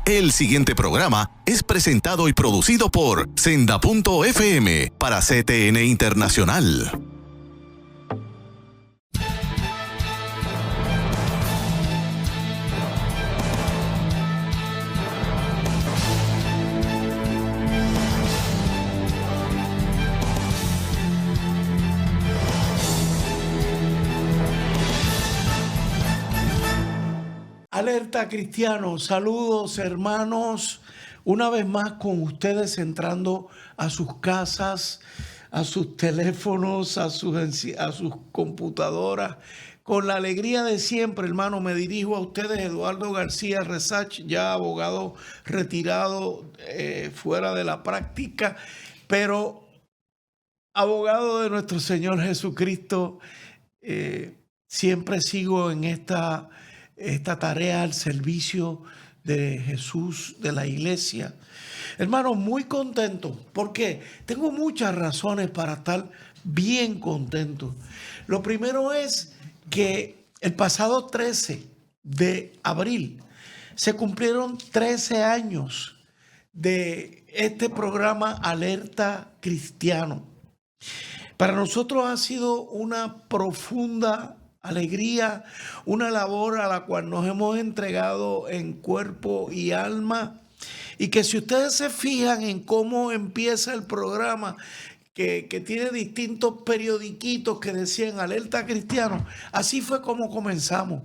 El siguiente programa es presentado y producido por Senda.fm para CTN Internacional. Alerta Cristiano, saludos hermanos, una vez más con ustedes entrando a sus casas, a sus teléfonos, a sus computadoras, con la alegría de siempre, hermano. Me dirijo a ustedes, Eduardo García Resach, ya abogado retirado, fuera de la práctica, pero abogado de nuestro Señor Jesucristo. Siempre sigo en esta tarea al servicio de Jesús, de la iglesia. Hermano, muy contento, porque tengo muchas razones para estar bien contento. Lo primero es que el pasado 13 de abril se cumplieron 13 años de este programa Alerta Cristiano. Para nosotros ha sido una profunda alegría, una labor a la cual nos hemos entregado en cuerpo y alma, y que si ustedes se fijan en cómo empieza el programa, que tiene distintos periodiquitos que decían Alerta Cristiano, así fue como comenzamos,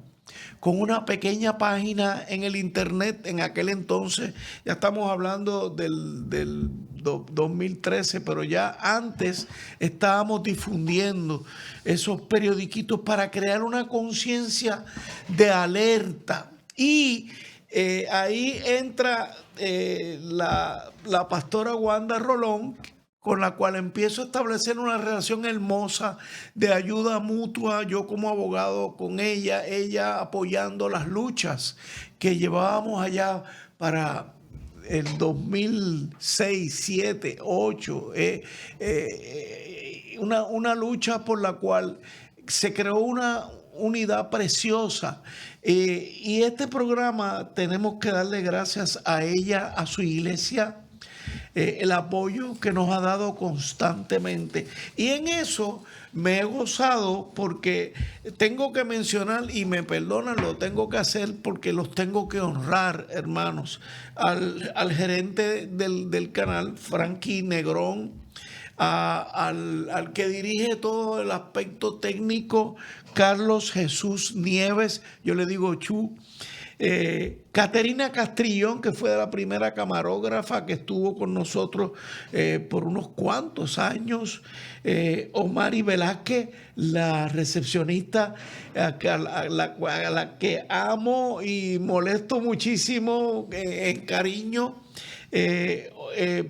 con una pequeña página en el internet. En aquel entonces, ya estamos hablando del 2013, pero ya antes estábamos difundiendo esos periodiquitos para crear una conciencia de alerta. Y ahí entra la pastora Wanda Rolón, con la cual empiezo a establecer una relación hermosa de ayuda mutua, yo como abogado con ella apoyando las luchas que llevábamos allá para el 2006, 7, 8, una lucha por la cual se creó una unidad preciosa. Y este programa tenemos que darle gracias a ella, a su iglesia, el apoyo que nos ha dado constantemente. Y en eso me he gozado, porque tengo que mencionar, y me perdonan, lo tengo que hacer porque los tengo que honrar, hermanos, al gerente del canal, Frankie Negrón, al que dirige todo el aspecto técnico, Carlos Jesús Nieves, yo le digo Chu, Caterina Castrillón, que fue la primera camarógrafa que estuvo con nosotros por unos cuantos años, Omari Velázquez, la recepcionista, a la que amo y molesto muchísimo en cariño,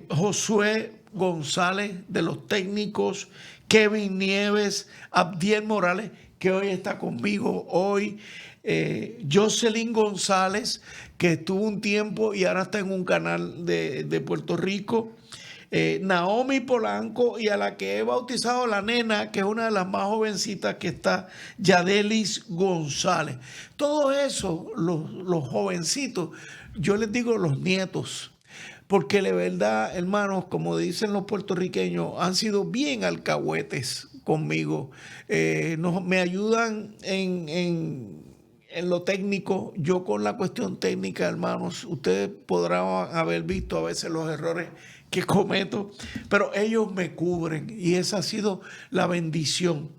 Josué González de los técnicos, Kevin Nieves, Abdiel Morales, que hoy está conmigo hoy, Jocelyn González, que estuvo un tiempo y ahora está en un canal de Puerto Rico, Naomi Polanco, y a la que he bautizado la nena, que es una de las más jovencitas que está, Yadelis González. Todo eso, los jovencitos, yo les digo los nietos, porque de verdad, hermanos, como dicen los puertorriqueños, han sido bien alcahuetes conmigo. Me ayudan en lo técnico, yo con la cuestión técnica, hermanos. Ustedes podrán haber visto a veces los errores que cometo, pero ellos me cubren, y esa ha sido la bendición.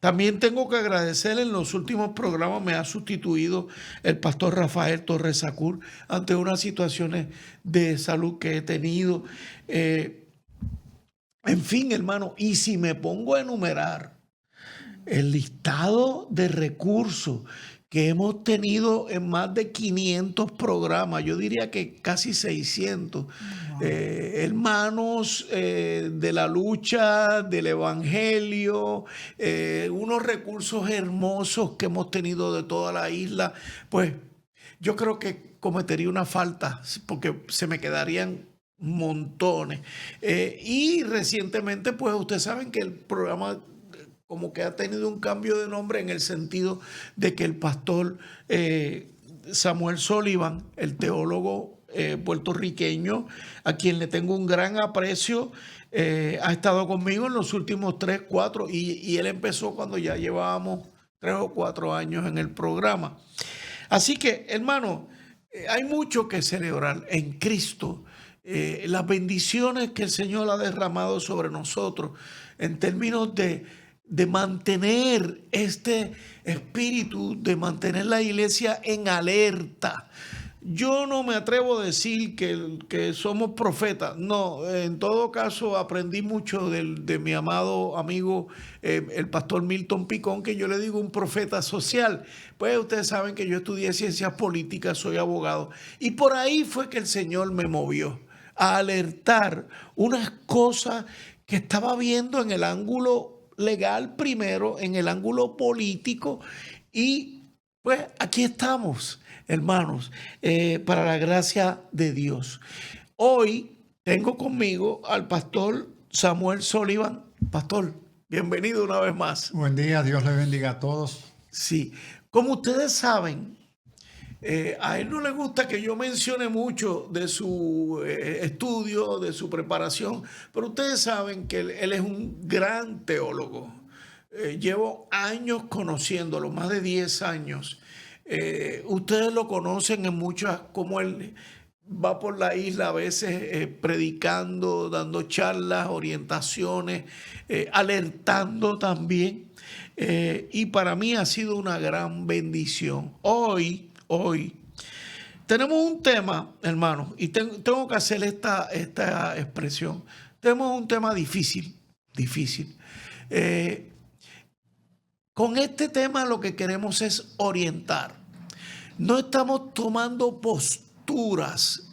También tengo que agradecer, en los últimos programas me ha sustituido el pastor Rafael Torres Sacur ante unas situaciones de salud que he tenido. En fin, hermano, y si me pongo a enumerar el listado de recursos que hemos tenido en más de 500 programas, yo diría que casi 600, hermanos de la lucha, del evangelio, unos recursos hermosos que hemos tenido de toda la isla, pues yo creo que cometería una falta, porque se me quedarían montones. Y recientemente, pues ustedes saben que el programa como que ha tenido un cambio de nombre en el sentido de que el pastor Samuel Sullivan, el teólogo puertorriqueño, a quien le tengo un gran aprecio, ha estado conmigo en los últimos 3, 4, y él empezó cuando ya llevábamos 3 o 4 años en el programa. Así que, hermano, hay mucho que celebrar en Cristo. Las bendiciones que el Señor ha derramado sobre nosotros en términos de mantener este espíritu, de mantener la iglesia en alerta. Yo no me atrevo a decir que somos profetas. No, en todo caso aprendí mucho de mi amado amigo el pastor Milton Picón, que yo le digo un profeta social. Pues ustedes saben que yo estudié ciencias políticas, soy abogado. Y por ahí fue que el Señor me movió a alertar unas cosas que estaba viendo en el ángulo legal primero, en el ángulo político, y pues aquí estamos, hermanos, para la gracia de Dios. Hoy tengo conmigo al pastor Samuel Sullivan. Pastor, bienvenido una vez más. Buen día, Dios le bendiga a todos. Sí, como ustedes saben, a él no le gusta que yo mencione mucho de su estudio, de su preparación, pero ustedes saben que él es un gran teólogo. Llevo años conociéndolo, más de 10 años. Ustedes lo conocen en muchas, como él va por la isla a veces predicando, dando charlas, orientaciones, alertando también. Y para mí ha sido una gran bendición. Hoy tenemos un tema, hermanos, y tengo que hacer esta expresión. Tenemos un tema difícil. Con este tema lo que queremos es orientar. No estamos tomando posturas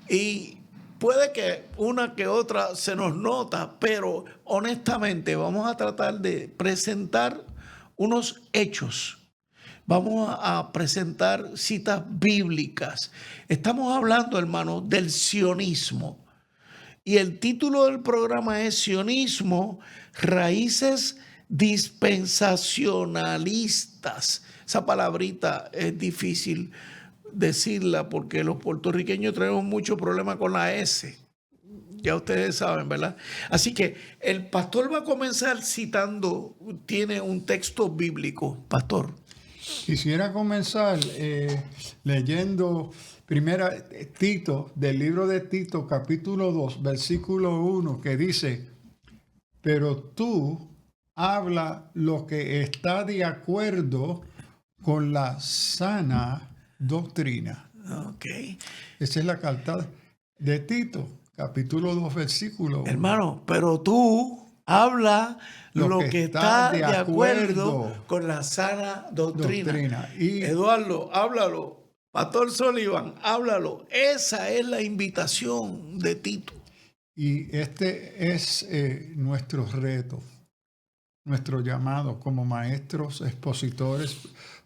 y puede que una que otra se nos nota, pero honestamente vamos a tratar de presentar unos hechos. Vamos a presentar citas bíblicas. Estamos hablando, hermano, del sionismo. Y el título del programa es Sionismo, raíces dispensacionalistas. Esa palabrita es difícil decirla porque los puertorriqueños tenemos mucho problema con la S. Ya ustedes saben, ¿verdad? Así que el pastor va a comenzar citando, tiene un texto bíblico. Pastor. Quisiera comenzar leyendo primero Tito, del libro de Tito, capítulo 2, versículo 1, que dice: pero tú habla lo que está de acuerdo con la sana doctrina. Ok. Esa es la carta de Tito, capítulo 2, versículo 1. Hermano, pero tú habla lo que está de acuerdo con la sana doctrina. Y Eduardo, háblalo. Pastor Sullivan, háblalo. Esa es la invitación de Tito. Y este es nuestro reto, nuestro llamado como maestros, expositores,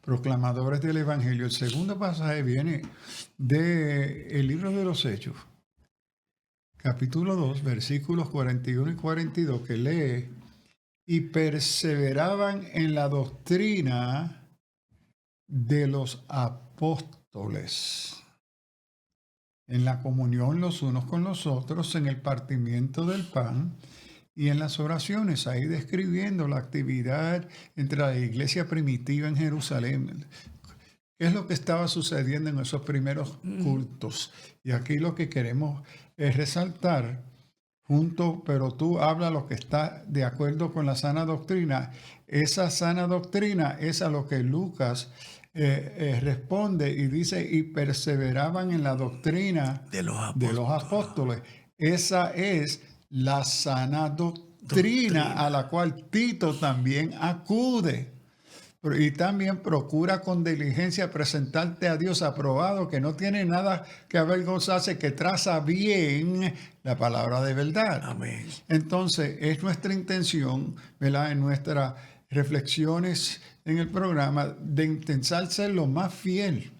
proclamadores del Evangelio. El segundo pasaje viene del libro de los Hechos, capítulo 2, versículos 41 y 42, que lee: y perseveraban en la doctrina de los apóstoles, en la comunión los unos con los otros, en el partimiento del pan y en las oraciones, ahí describiendo la actividad entre la iglesia primitiva en Jerusalén. ¿Qué es lo que estaba sucediendo en esos primeros cultos? Y aquí lo que queremos es resaltar, pero tú habla lo que está de acuerdo con la sana doctrina. Esa sana doctrina es a lo que Lucas responde y dice: y perseveraban en la doctrina de los apóstoles. Esa es la sana doctrina a la cual Tito también acude. Y también procura con diligencia presentarte a Dios aprobado, que no tiene nada que avergonzarse, que traza bien la palabra de verdad. Amén. Entonces, es nuestra intención, ¿verdad?, en nuestras reflexiones en el programa, de intentar ser lo más fiel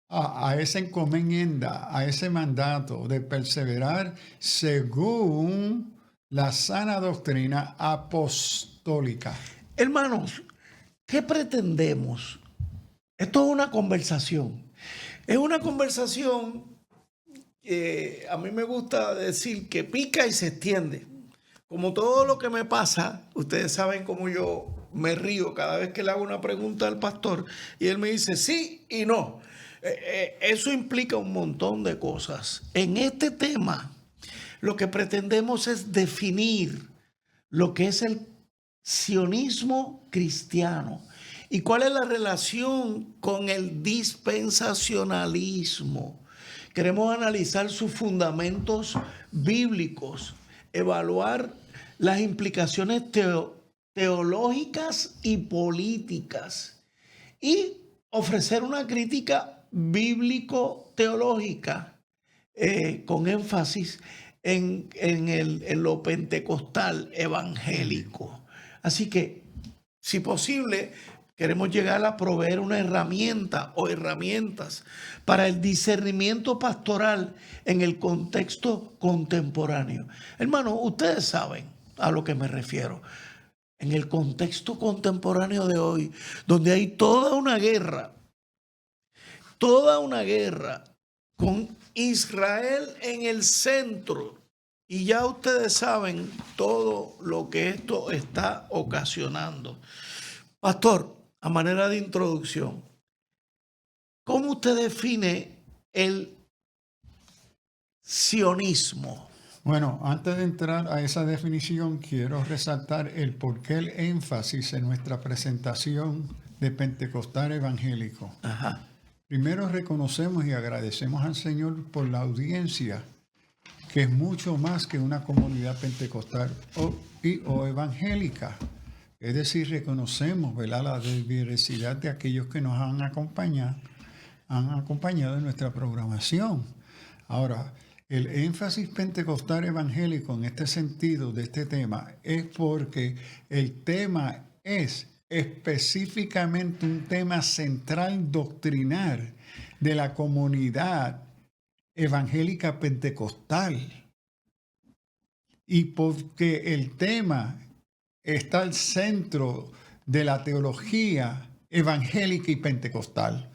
a esa encomienda, a ese mandato de perseverar según la sana doctrina apostólica. Hermanos, ¿qué pretendemos? Esto es una conversación. Es una conversación que a mí me gusta decir que pica y se extiende. Como todo lo que me pasa, ustedes saben cómo yo me río cada vez que le hago una pregunta al pastor y él me dice sí y no. Eso implica un montón de cosas. En este tema, lo que pretendemos es definir lo que es el sionismo cristiano y cuál es la relación con el dispensacionalismo. Queremos analizar sus fundamentos bíblicos, evaluar las implicaciones teológicas y políticas y ofrecer una crítica bíblico-teológica con énfasis en lo pentecostal evangélico. Así que, si posible, queremos llegar a proveer una herramienta o herramientas para el discernimiento pastoral en el contexto contemporáneo. Hermanos, ustedes saben a lo que me refiero. En el contexto contemporáneo de hoy, donde hay toda una guerra con Israel en el centro. Y ya ustedes saben todo lo que esto está ocasionando. Pastor, a manera de introducción, ¿cómo usted define el sionismo? Bueno, antes de entrar a esa definición, quiero resaltar el porqué el énfasis en nuestra presentación de Pentecostal evangélico. Ajá. Primero reconocemos y agradecemos al Señor por la audiencia, que es mucho más que una comunidad pentecostal o evangélica. Es decir, reconocemos, ¿verdad?, la diversidad de aquellos que nos han acompañado en nuestra programación. Ahora, el énfasis pentecostal evangélico en este sentido de este tema es porque el tema es específicamente un tema central doctrinal de la comunidad evangélica pentecostal, y porque el tema está al centro de la teología evangélica y pentecostal,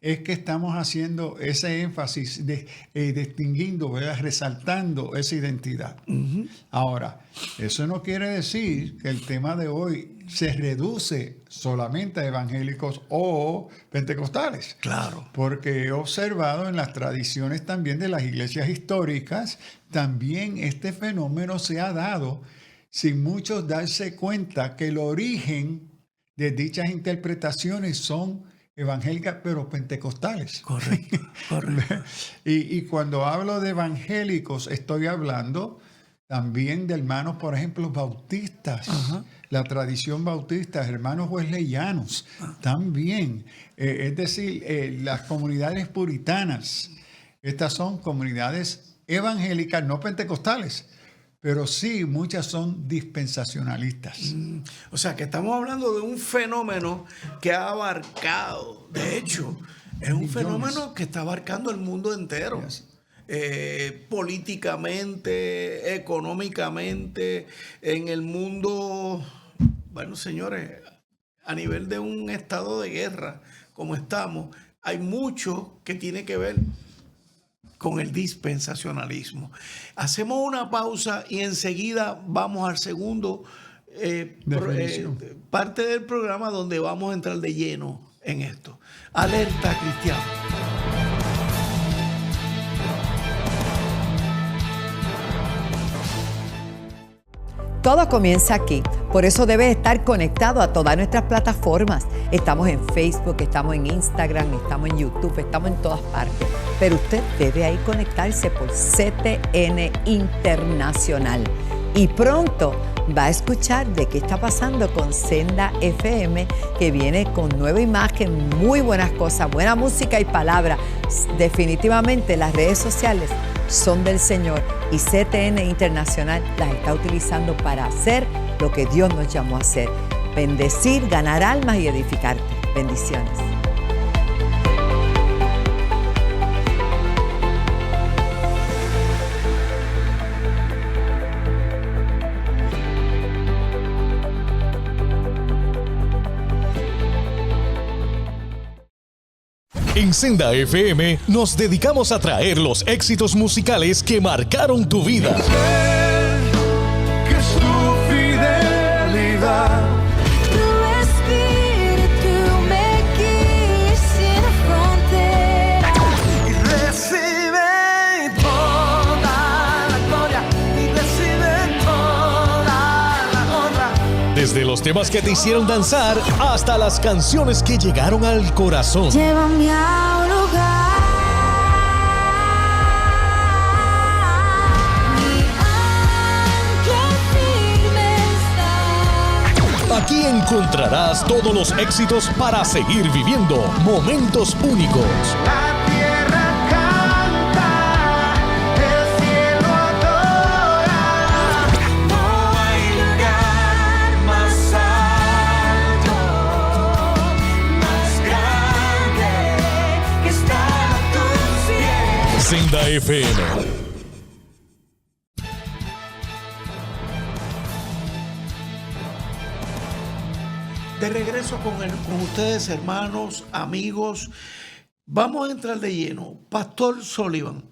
es que estamos haciendo ese énfasis distinguiendo, ¿verdad?, resaltando esa identidad. Uh-huh. Ahora, eso no quiere decir que el tema de hoy se reduce solamente a evangélicos o pentecostales. Claro. Porque he observado en las tradiciones también de las iglesias históricas, también este fenómeno se ha dado sin muchos darse cuenta que el origen de dichas interpretaciones son evangélicas, pero pentecostales. Correcto, correcto. Y cuando hablo de evangélicos, estoy hablando también de hermanos, por ejemplo, bautistas. Uh-huh. La tradición bautista, hermanos wesleyanos, también. Es decir, las comunidades puritanas. Estas son comunidades evangélicas, no pentecostales, pero sí muchas son dispensacionalistas. O sea, que estamos hablando de un fenómeno que ha abarcado, de hecho, es un fenómeno que está abarcando el mundo entero. Yes. Políticamente, económicamente, en el mundo, bueno, señores, a nivel de un estado de guerra como estamos, hay mucho que tiene que ver con el dispensacionalismo. Hacemos una pausa y enseguida vamos al segundo parte del programa donde vamos a entrar de lleno en esto. Alerta Cristiano. Todo comienza aquí, por eso debes estar conectado a todas nuestras plataformas. Estamos en Facebook, estamos en Instagram, estamos en YouTube, estamos en todas partes. Pero usted debe ahí conectarse por CTN Internacional. Y pronto va a escuchar de qué está pasando con Senda FM, que viene con nueva imagen, muy buenas cosas, buena música y palabra. Definitivamente las redes sociales son del Señor y CTN Internacional las está utilizando para hacer lo que Dios nos llamó a hacer: bendecir, ganar almas y edificarte. Bendiciones. En Senda FM nos dedicamos a traer los éxitos musicales que marcaron tu vida. Que su fidelidad, Tu espíritu me guía sin fronteras. y recibe toda la gloria, y recibe toda la honra. Desde los temas que te hicieron danzar hasta las canciones que llegaron al corazón. Llévame a un lugar. Mi ancla firme está. Aquí encontrarás todos los éxitos para seguir viviendo momentos únicos. La tierra canta, el cielo adora. No hay lugar más alto, más grande que estar a tus pies. Senda FM. De regreso con ustedes, hermanos, amigos. Vamos a entrar de lleno. Pastor Sullivan,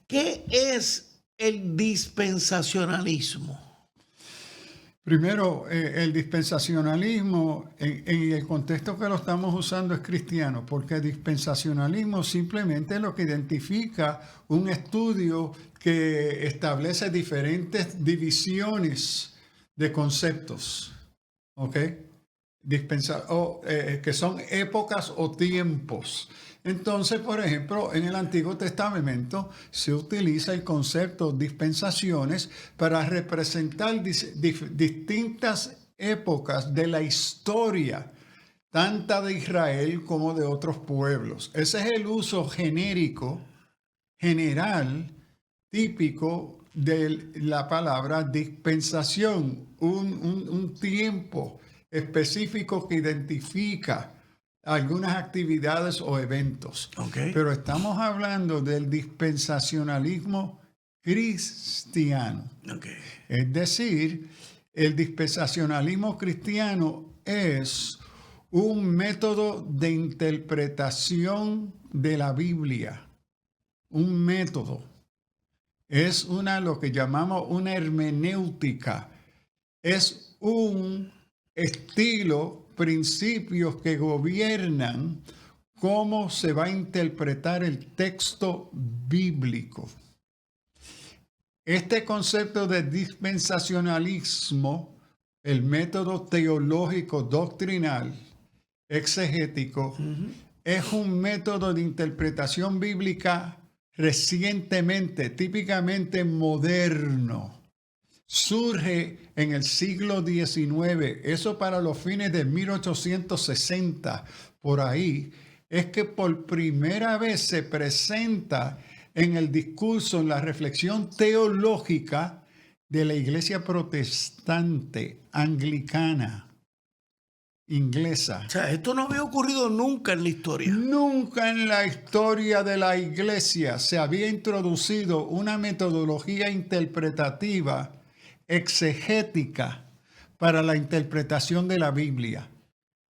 ¿qué es el dispensacionalismo? Primero, el dispensacionalismo, en el contexto que lo estamos usando, es cristiano, porque dispensacionalismo simplemente lo que identifica un estudio que establece diferentes divisiones de conceptos, ¿ok? Que son épocas o tiempos. Entonces, por ejemplo, en el Antiguo Testamento se utiliza el concepto dispensaciones para representar distintas épocas de la historia, tanto de Israel como de otros pueblos. Ese es el uso genérico, general, típico de la palabra dispensación, un tiempo específico que identifica algunas actividades o eventos. Okay. Pero estamos hablando del dispensacionalismo cristiano. Okay. Es decir, el dispensacionalismo cristiano es un método de interpretación de la Biblia. Un método. Es lo que llamamos una hermenéutica. Es un estilo, principios que gobiernan cómo se va a interpretar el texto bíblico. Este concepto de dispensacionalismo, el método teológico doctrinal exegético, es un método de interpretación bíblica recientemente, típicamente moderno. Surge en el siglo XIX, eso para los fines de 1860, por ahí, es que por primera vez se presenta en el discurso, en la reflexión teológica de la iglesia protestante, anglicana, inglesa. O sea, esto no había ocurrido nunca en la historia. Nunca en la historia de la iglesia se había introducido una metodología interpretativa exegética para la interpretación de la Biblia,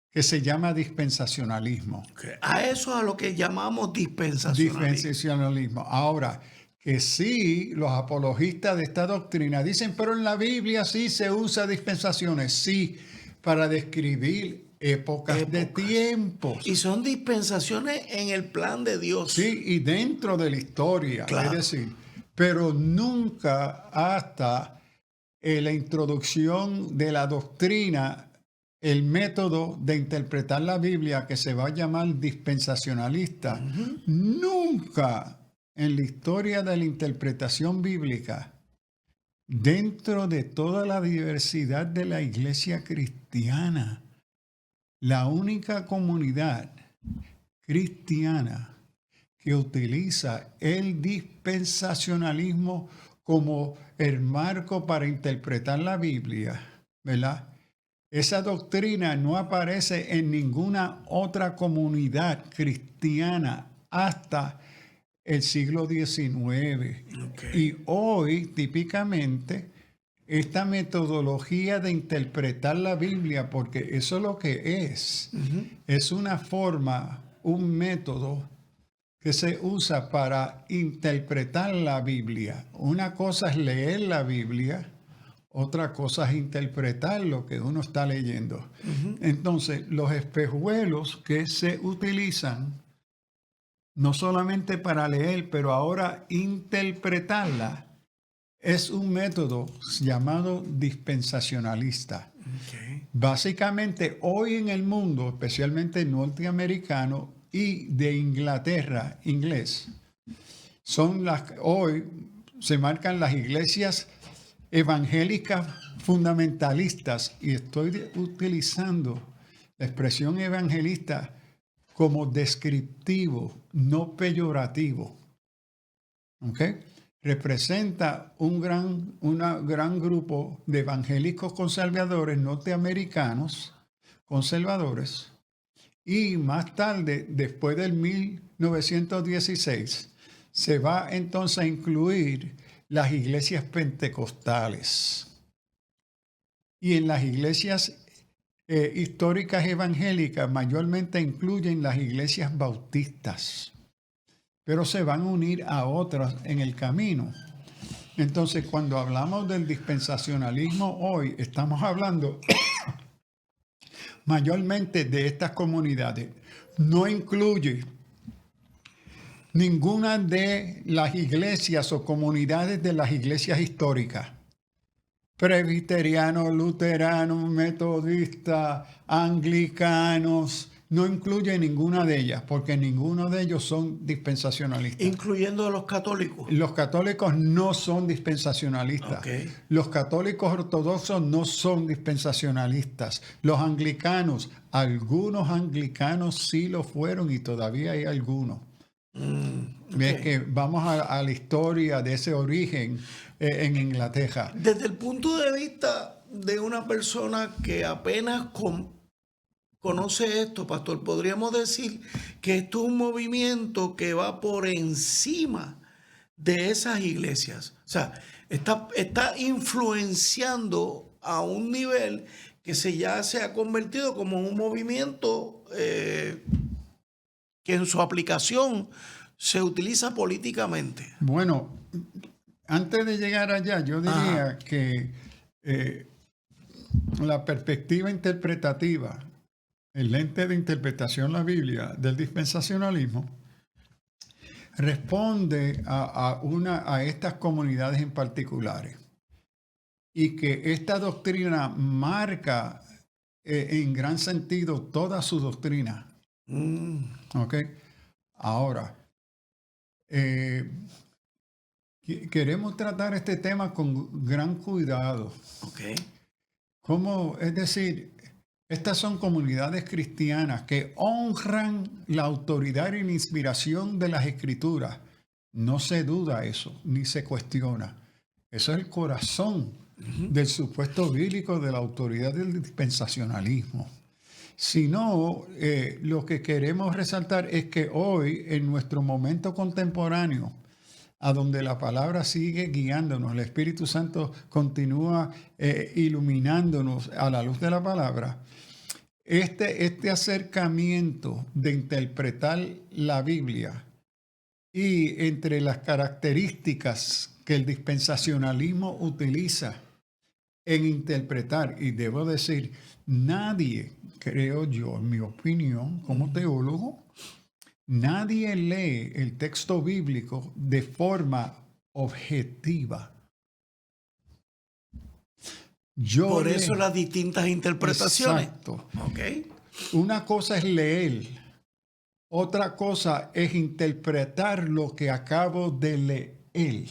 que se llama dispensacionalismo. A eso es a lo que llamamos dispensacionalismo. Dispensacionalismo. Ahora, que sí, los apologistas de esta doctrina dicen, pero en la Biblia sí se usa dispensaciones, sí, para describir épocas de tiempos. Y son dispensaciones en el plan de Dios. Sí, y dentro de la historia, Claro. es decir, pero nunca hasta la introducción de la doctrina, el método de interpretar la Biblia que se va a llamar dispensacionalista, nunca en la historia de la interpretación bíblica, dentro de toda la diversidad de la iglesia cristiana, la única comunidad cristiana que utiliza el dispensacionalismo como el marco para interpretar la Biblia, ¿verdad? Esa doctrina no aparece en ninguna otra comunidad cristiana hasta el siglo XIX. Okay. Y hoy, típicamente, esta metodología de interpretar la Biblia, porque eso es lo que es una forma, un método que se usa para interpretar la Biblia. Una cosa es leer la Biblia, otra cosa es interpretar lo que uno está leyendo. Entonces, los espejuelos que se utilizan, no solamente para leer, pero ahora interpretarla, es un método llamado dispensacionalista. Básicamente, hoy en el mundo, especialmente norteamericano y de Inglaterra, inglés, hoy se marcan las iglesias evangélicas fundamentalistas, y estoy utilizando la expresión evangelista como descriptivo, no peyorativo. ¿Ok? Representa un gran grupo de evangélicos conservadores norteamericanos, conservadores, y más tarde, después del 1916, se va entonces a incluir las iglesias pentecostales. Y en las iglesias históricas evangélicas mayormente incluyen las iglesias bautistas, pero se van a unir a otras en el camino. Entonces, cuando hablamos del dispensacionalismo hoy, estamos hablando mayormente de estas comunidades. No incluye ninguna de las iglesias o comunidades de las iglesias históricas. Presbiterianos, luteranos, metodistas, anglicanos, no incluye ninguna de ellas, porque ninguno de ellos son dispensacionalistas. Incluyendo a los católicos. Los católicos no son dispensacionalistas. Ok. Los católicos ortodoxos no son dispensacionalistas. Los anglicanos, algunos anglicanos sí lo fueron y todavía hay algunos. Ves que vamos a la historia de ese origen en Inglaterra. Desde el punto de vista de una persona que apenas conoce esto, pastor, podríamos decir que esto es un movimiento que va por encima de esas iglesias. O sea, está influenciando a un nivel que ya se ha convertido como un movimiento que en su aplicación se utiliza políticamente. Bueno, antes de llegar allá, yo diría que la perspectiva interpretativa, el lente de interpretación de la Biblia del dispensacionalismo, responde a estas comunidades en particulares. Y que esta doctrina marca en gran sentido toda su doctrina. ¿Ok? Ahora, queremos tratar este tema con gran cuidado. Ok. Es decir, estas son comunidades cristianas que honran la autoridad y la inspiración de las Escrituras. No se duda eso, ni se cuestiona. Eso es el corazón del supuesto bíblico de la autoridad del dispensacionalismo. Sino, lo que queremos resaltar es que hoy, en nuestro momento contemporáneo, a donde la palabra sigue guiándonos, el Espíritu Santo continúa iluminándonos a la luz de la palabra, este acercamiento de interpretar la Biblia y entre las características que el dispensacionalismo utiliza en interpretar, y debo decir, nadie, creo yo, en mi opinión, como teólogo, nadie lee el texto bíblico de forma objetiva. Por eso las distintas interpretaciones. Exacto. Ok. Una cosa es leer, otra cosa es interpretar lo que acabo de leer.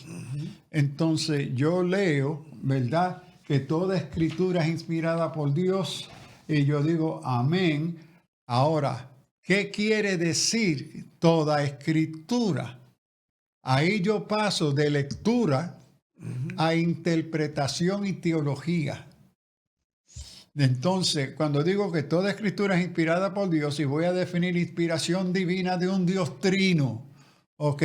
Entonces yo leo, ¿verdad?, que toda escritura es inspirada por Dios, y yo digo amén. Ahora, ¿qué quiere decir toda escritura? Ahí yo paso de lectura a interpretación y teología. Entonces, cuando digo que toda escritura es inspirada por Dios y voy a definir inspiración divina de un Dios trino, ¿ok?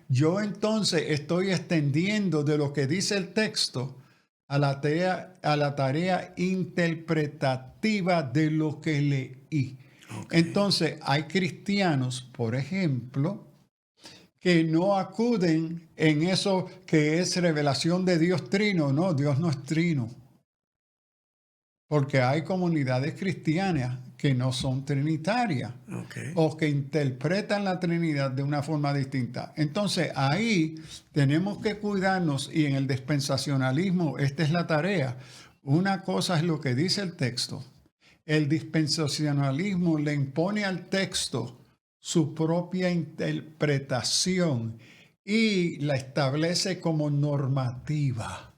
Yo entonces estoy extendiendo de lo que dice el texto a la tarea interpretativa de lo que leí. Entonces, hay cristianos, por ejemplo, que no acuden en eso que es revelación de Dios trino. No, Dios no es trino. Porque hay comunidades cristianas que no son trinitarias o que interpretan la Trinidad de una forma distinta. Entonces, ahí tenemos que cuidarnos, y en el dispensacionalismo esta es la tarea. Una cosa es lo que dice el texto. El dispensacionalismo le impone al texto su propia interpretación y la establece como normativa.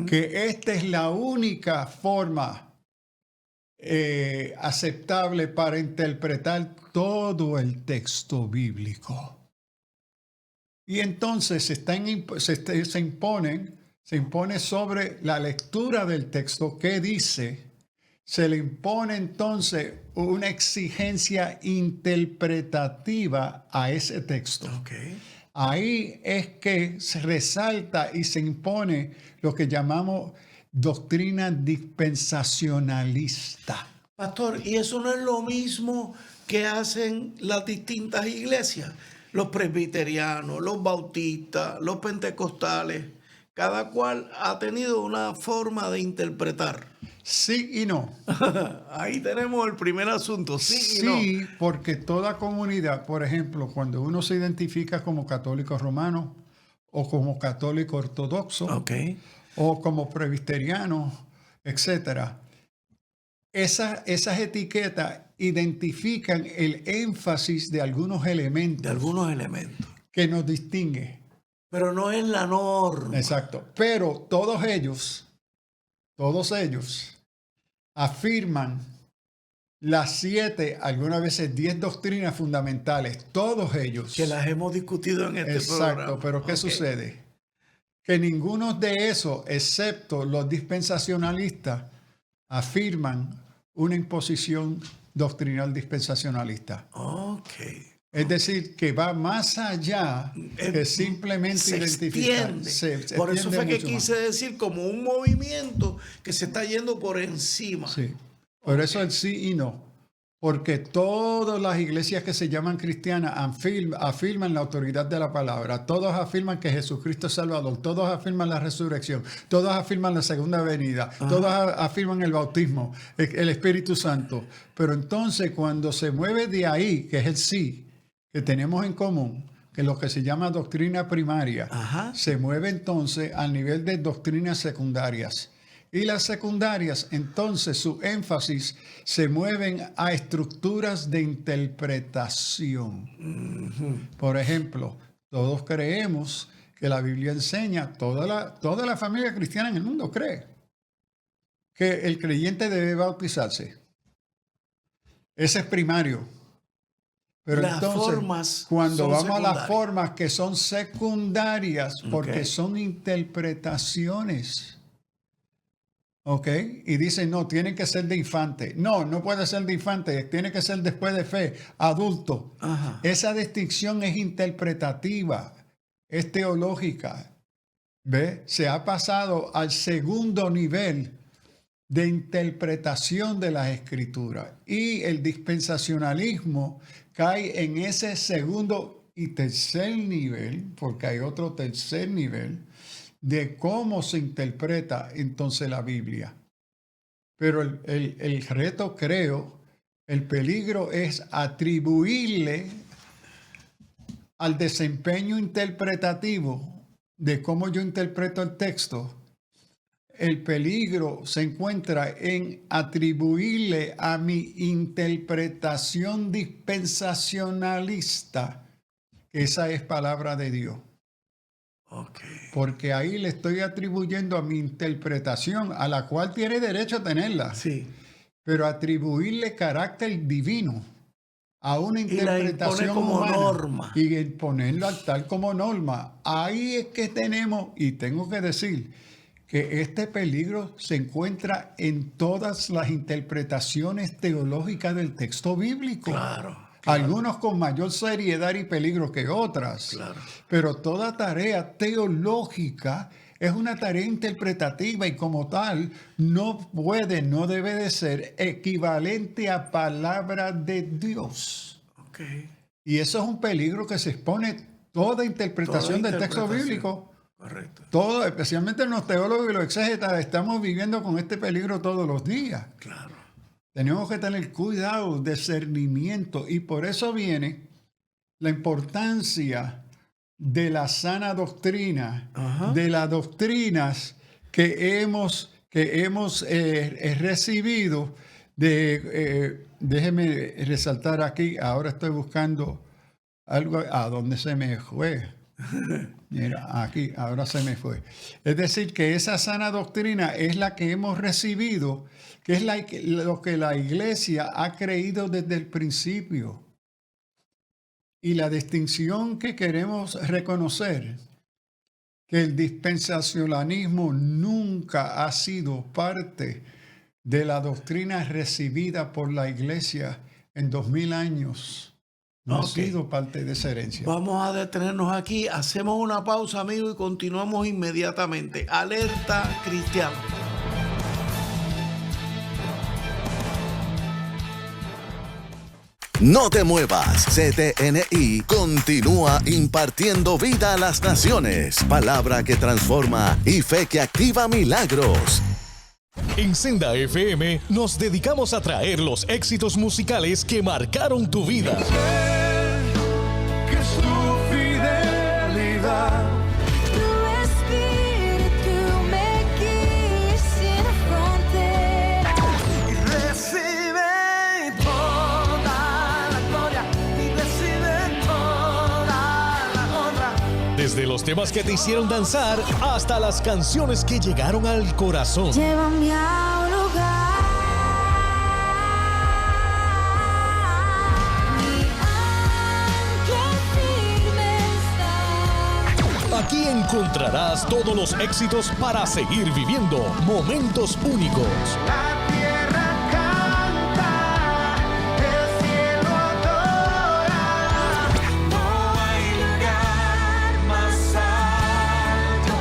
Que esta es la única forma aceptable para interpretar todo el texto bíblico. Y entonces se impone sobre la lectura del texto que dice. Se le impone entonces una exigencia interpretativa a ese texto. Ahí es que se resalta y se impone lo que llamamos doctrina dispensacionalista. Pastor, ¿y eso no es lo mismo que hacen las distintas iglesias? Los presbiterianos, los bautistas, los pentecostales. Cada cual ha tenido una forma de interpretar. Sí y no. Ahí tenemos el primer asunto. Sí y no. Sí, porque toda comunidad, por ejemplo, cuando uno se identifica como católico romano o como católico ortodoxo o como presbiteriano, etc., esas etiquetas identifican el énfasis de algunos elementos. Que nos distingue. Pero no es la norma. Exacto. Pero todos ellos afirman las 7, algunas veces 10 doctrinas fundamentales, todos ellos. Que las hemos discutido en este programa. Exacto, pero ¿qué sucede? Que ninguno de esos, excepto los dispensacionalistas, afirman una imposición doctrinal dispensacionalista. Es decir, que va más allá que simplemente identificar. Por eso fue que mucho quise decir como un movimiento que se está yendo por encima. Sí. Por eso el sí y no. Porque todas las iglesias que se llaman cristianas afirman la autoridad de la palabra. Todos afirman que Jesucristo es Salvador. Todos afirman la resurrección. Todos afirman la segunda venida. Todos afirman el bautismo, el Espíritu Santo. Pero entonces cuando se mueve de ahí, que es el sí, que tenemos en común, que es lo que se llama doctrina primaria, se mueve entonces al nivel de doctrinas secundarias. Y las secundarias, entonces, su énfasis se mueven a estructuras de interpretación. Por ejemplo, todos creemos que la Biblia enseña, toda la familia cristiana en el mundo cree, que el creyente debe bautizarse. Ese es primario. Pero las entonces, formas cuando vamos a las formas que son secundarias, porque son interpretaciones. Y dicen, no, tienen que ser de infante. No puede ser de infante, tiene que ser después de fe, adulto. Esa distinción es interpretativa, es teológica. ¿Ve? Se ha pasado al segundo nivel de interpretación de las escrituras. Y el dispensacionalismo cae en ese segundo y tercer nivel, porque hay otro tercer nivel, de cómo se interpreta entonces la Biblia. Pero el reto, creo, el peligro es atribuirle al desempeño interpretativo de cómo yo interpreto el texto. El peligro se encuentra en atribuirle a mi interpretación dispensacionalista, que esa es palabra de Dios. Porque ahí le estoy atribuyendo a mi interpretación, a la cual tiene derecho a tenerla. Pero atribuirle carácter divino a una interpretación como humana norma. Y ponerlo tal como norma. Ahí es que tenemos, y tengo que decir, que este peligro se encuentra en todas las interpretaciones teológicas del texto bíblico. Algunos con mayor seriedad y peligro que otras. Pero toda tarea teológica Es una tarea interpretativa y como tal no puede, no debe de ser equivalente a palabra de Dios. Ok. Y eso es un peligro que se expone toda interpretación Toda del texto interpretación. bíblico. Correcto. Todo, especialmente los teólogos y los exégetas, estamos viviendo con este peligro todos los días. Claro. Tenemos que tener cuidado, discernimiento, y por eso viene la importancia de la sana doctrina, Ajá. de las doctrinas que hemos recibido. Déjeme resaltar aquí, ahora estoy buscando algo, ¿a dónde se me fue? Mira, aquí, ahora se me fue. Es decir, que esa sana doctrina es la que hemos recibido, que es lo que la iglesia ha creído desde el principio. Y la distinción que queremos reconocer, que el dispensacionalismo nunca ha sido parte de la doctrina recibida por la iglesia en 2000 años. No Ok. ha sido parte de esa herencia. Vamos a detenernos aquí, hacemos una pausa, amigos, y continuamos inmediatamente. Alerta cristiano. No te muevas, CTNI continúa impartiendo vida a las naciones, palabra que transforma y fe que activa milagros. En Senda FM nos dedicamos a traer los éxitos musicales que marcaron tu vida. Que su fidelidad Tu espíritu me guía sin fronteras. y recibe toda la gloria y recibe toda la honra. Desde los temas que te hicieron danzar hasta las canciones que llegaron al corazón. Llévame a un lugar. Mi ancla firme está. Aquí encontrarás todos los éxitos para seguir viviendo momentos únicos. La tierra canta, el cielo adora. No hay lugar más alto,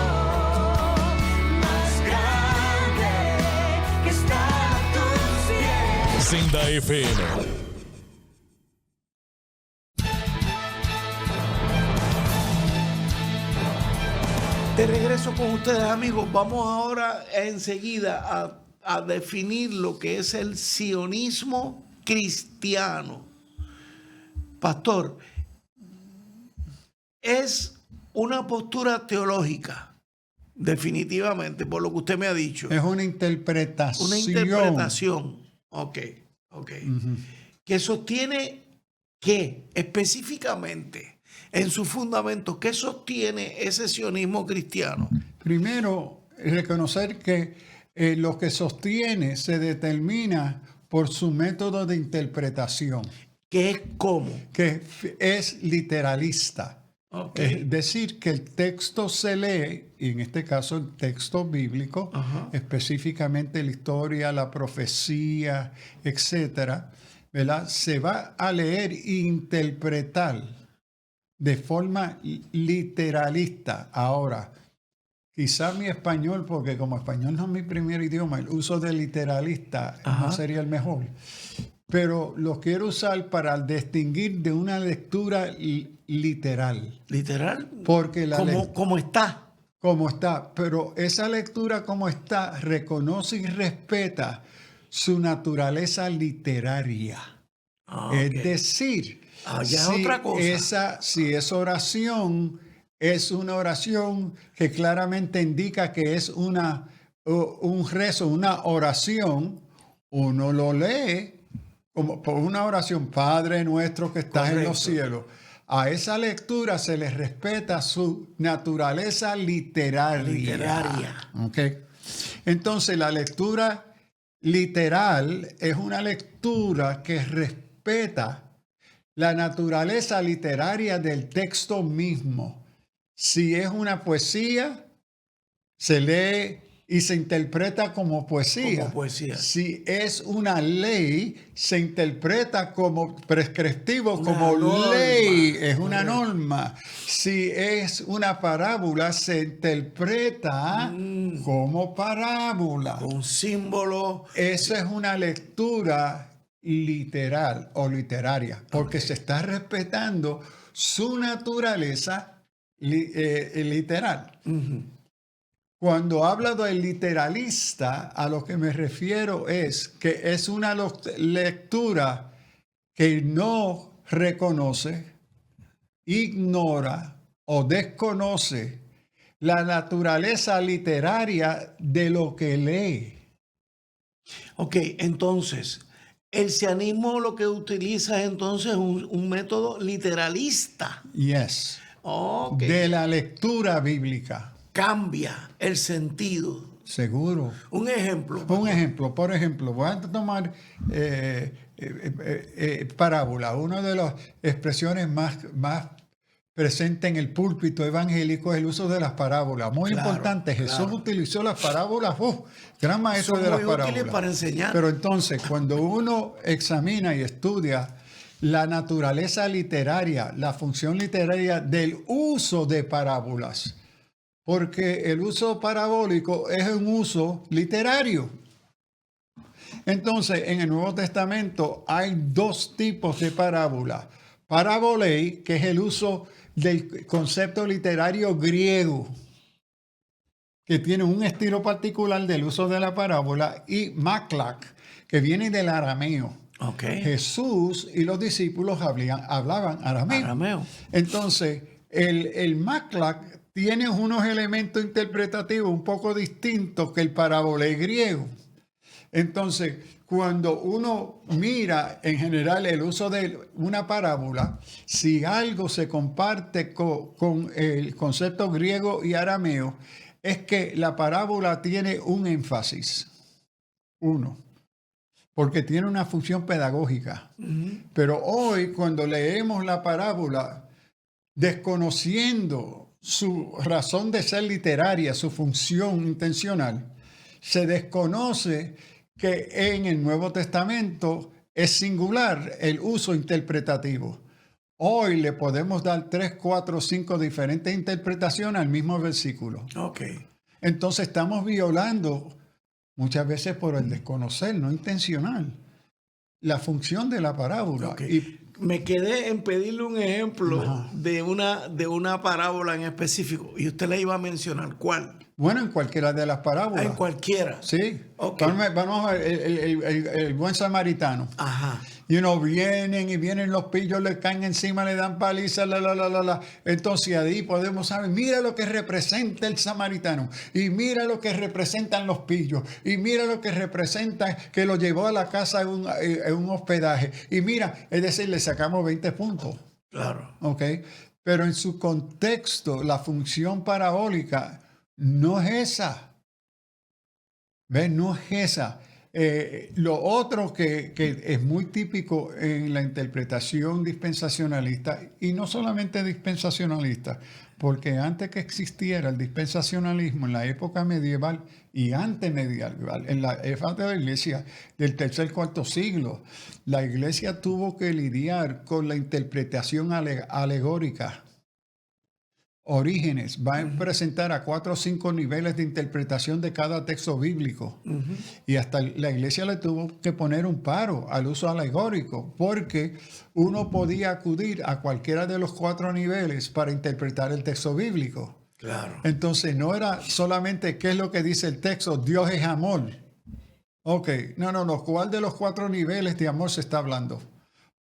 más grande que estar a tus pies. Senda FM. De regreso con ustedes, amigos. Vamos ahora enseguida a definir lo que es el sionismo cristiano. Pastor, es una postura teológica, definitivamente, por lo que usted me ha dicho. Es una interpretación. Una interpretación. Ok. Que sostiene que específicamente en sus fundamentos, ¿qué sostiene ese sionismo cristiano? Primero, reconocer que lo que sostiene se determina por su método de interpretación, ¿Qué es cómo? que es literalista. Ok. Es decir, que el texto se lee, y en este caso el texto bíblico, Ajá. específicamente la historia, la profecía, etcétera, ¿verdad? Se va a leer e interpretar de forma literalista. Ahora, quizá mi español, porque como español no es mi primer idioma, el uso de literalista Ajá. no sería el mejor, pero lo quiero usar para distinguir de una lectura literal. Literal. Porque la Como está. como está, pero esa lectura como está reconoce y respeta su naturaleza literaria. Ah, Es ok. decir, Ah, ya es otra cosa. si esa oración es una oración que claramente indica que es un rezo, una oración, uno lo lee como por una oración, Padre nuestro que estás en los Correcto. cielos. A esa lectura se le respeta su naturaleza literaria. ¿Ok? Entonces, la lectura literal es una lectura que respeta la naturaleza literaria del texto mismo. Si es una poesía, se lee y se interpreta como poesía. Como poesía. Si es una ley, se interpreta como prescriptivo, Una como norma. ley, es una Correcto. norma. Si es una parábola, se interpreta como parábola. Con símbolo. Esa es una lectura literal o literaria, porque se está respetando su naturaleza literal. Cuando hablo del literalista, a lo que me refiero es que es una lectura que no reconoce, ignora o desconoce la naturaleza literaria de lo que lee. Ok, entonces, el cianismo lo que utiliza es entonces un método literalista. Yes. Ok. De la lectura bíblica. Cambia el sentido. Seguro. Un ejemplo. Por ejemplo, voy a tomar parábola. Una de las expresiones más presentes en el púlpito evangélico es el uso de las parábolas. Muy Claro, importante. Jesús claro. utilizó las parábolas. Gran maestro Son de las muy útiles parábolas. para enseñar. Pero entonces, cuando uno examina y estudia la naturaleza literaria, la función literaria del uso de parábolas, porque el uso parabólico es un uso literario. Entonces, en el Nuevo Testamento hay dos tipos de parábola. Parabolei, que es el uso del concepto literario griego, que tiene un estilo particular del uso de la parábola, y maklak, que viene del arameo. Ok. Jesús y los discípulos hablaban arameo. Arameo. Entonces, el maklak tiene unos elementos interpretativos un poco distintos que el parabolé griego. Entonces, cuando uno mira en general el uso de una parábola, si algo se comparte con el concepto griego y arameo, es que la parábola tiene un énfasis. Uno. Porque tiene una función pedagógica. Pero hoy, cuando leemos la parábola, desconociendo su razón de ser literaria, su función intencional, se desconoce que en el Nuevo Testamento es singular el uso interpretativo. Hoy le podemos dar 3, 4, 5 diferentes interpretaciones al mismo versículo. Ok. Entonces estamos violando, muchas veces por el desconocer, no intencional, la función de la parábola. Ok. Y Me quedé en pedirle un ejemplo Ajá. de una parábola en específico. Y usted le iba a mencionar cuál. bueno, en cualquiera de las parábolas. En cualquiera. Sí. Ok. Vamos a ver el buen samaritano. Ajá. Y vienen los pillos, le caen encima, le dan paliza, la. Entonces ahí podemos saber, mira lo que representa el samaritano, y mira lo que representan los pillos, y mira lo que representa que lo llevó a la casa en un hospedaje. Y mira, es decir, le sacamos 20 puntos. Claro. ¿Ok? Pero en su contexto, la función parabólica no es esa. ¿Ves? No es esa. Lo otro que es muy típico en la interpretación dispensacionalista, y no solamente dispensacionalista, porque antes que existiera el dispensacionalismo en la época medieval y antemedieval, en la época de la iglesia del tercer, cuarto siglo, la iglesia tuvo que lidiar con la interpretación alegórica. Orígenes va a presentar a 4 o 5 niveles de interpretación de cada texto bíblico. Y hasta la iglesia le tuvo que poner un paro al uso alegórico, porque uno podía acudir a cualquiera de los 4 niveles para interpretar el texto bíblico. Claro. Entonces no era solamente qué es lo que dice el texto, Dios es amor. Ok, no, ¿cuál de los 4 niveles de amor se está hablando?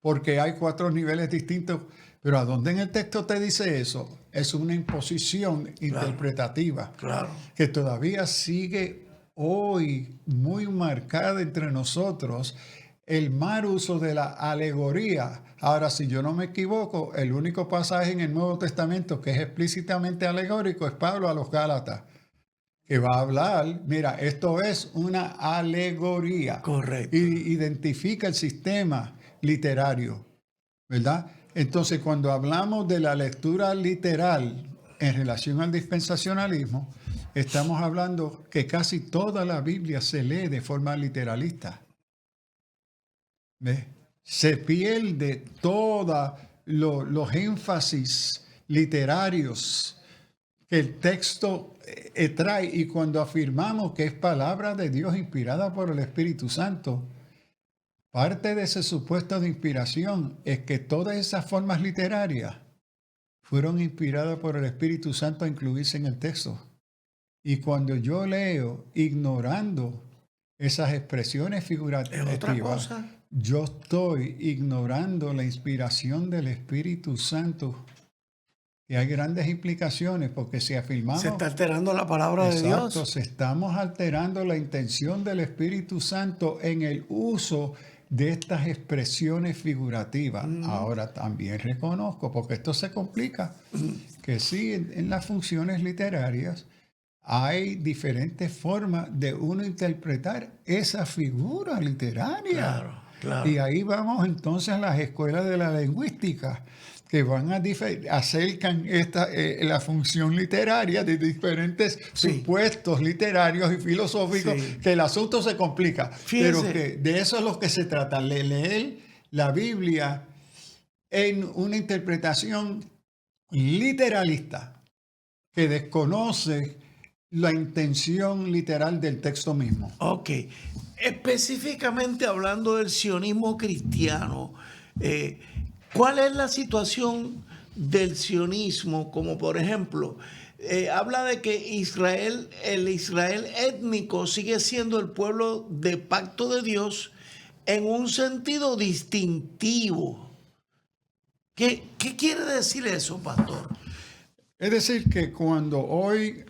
Porque hay 4 niveles distintos. Pero ¿a dónde en el texto te dice eso? Es una imposición interpretativa Claro. que todavía sigue hoy muy marcada entre nosotros, el mal uso de la alegoría. Ahora, si yo no me equivoco, el único pasaje en el Nuevo Testamento que es explícitamente alegórico es Pablo a los Gálatas, que va a hablar, mira, esto es una alegoría. Correcto. Y identifica el sistema literario, ¿verdad? Entonces, cuando hablamos de la lectura literal en relación al dispensacionalismo, estamos hablando que casi toda la Biblia se lee de forma literalista. ¿Ves? Se pierde todos los énfasis literarios que el texto trae, y cuando afirmamos que es palabra de Dios inspirada por el Espíritu Santo, parte de ese supuesto de inspiración es que todas esas formas literarias fueron inspiradas por el Espíritu Santo a incluirse en el texto. Y cuando yo leo ignorando esas expresiones Es otra figurativas, cosa. yo estoy ignorando la inspiración del Espíritu Santo. Y hay grandes implicaciones, porque si afirmamos... Se está alterando la palabra de Exacto, Dios. se estamos alterando la intención del Espíritu Santo en el uso de estas expresiones figurativas. Ahora también reconozco, porque esto se complica, que sí, en las funciones literarias hay diferentes formas de uno interpretar esa figura literaria. Claro. Y ahí vamos entonces a las escuelas de la lingüística, que van a acercan la función literaria de diferentes supuestos literarios y filosóficos, Sí. que el asunto se complica. Fíjense. Pero que de eso es lo que se trata, leer la Biblia en una interpretación literalista que desconoce la intención literal del texto mismo. Ok. Específicamente hablando del sionismo cristiano, ¿cuál es la situación del sionismo? Como por ejemplo, habla de que Israel, el Israel étnico sigue siendo el pueblo de pacto de Dios en un sentido distintivo. ¿Qué quiere decir eso, pastor? Es decir, que cuando hoy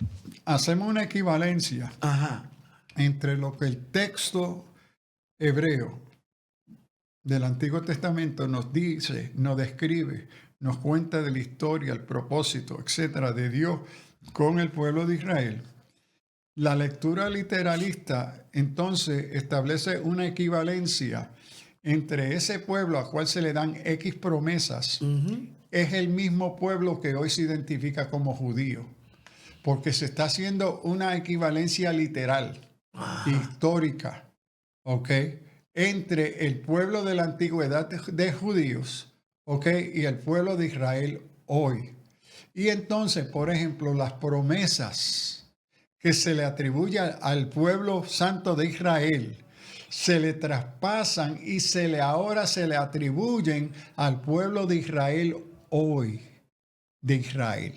hacemos una equivalencia Ajá. entre lo que el texto hebreo del Antiguo Testamento nos dice, nos describe, nos cuenta de la historia, el propósito, etcétera, de Dios con el pueblo de Israel, la lectura literalista entonces establece una equivalencia entre ese pueblo al cual se le dan X promesas. Es el mismo pueblo que hoy se identifica como judío, porque se está haciendo una equivalencia literal, histórica, ¿ok? Entre el pueblo de la antigüedad de judíos, ¿ok? Y el pueblo de Israel hoy. Y entonces, por ejemplo, las promesas que se le atribuyen al pueblo santo de Israel se le traspasan y ahora se le atribuyen al pueblo de Israel hoy, de Israel.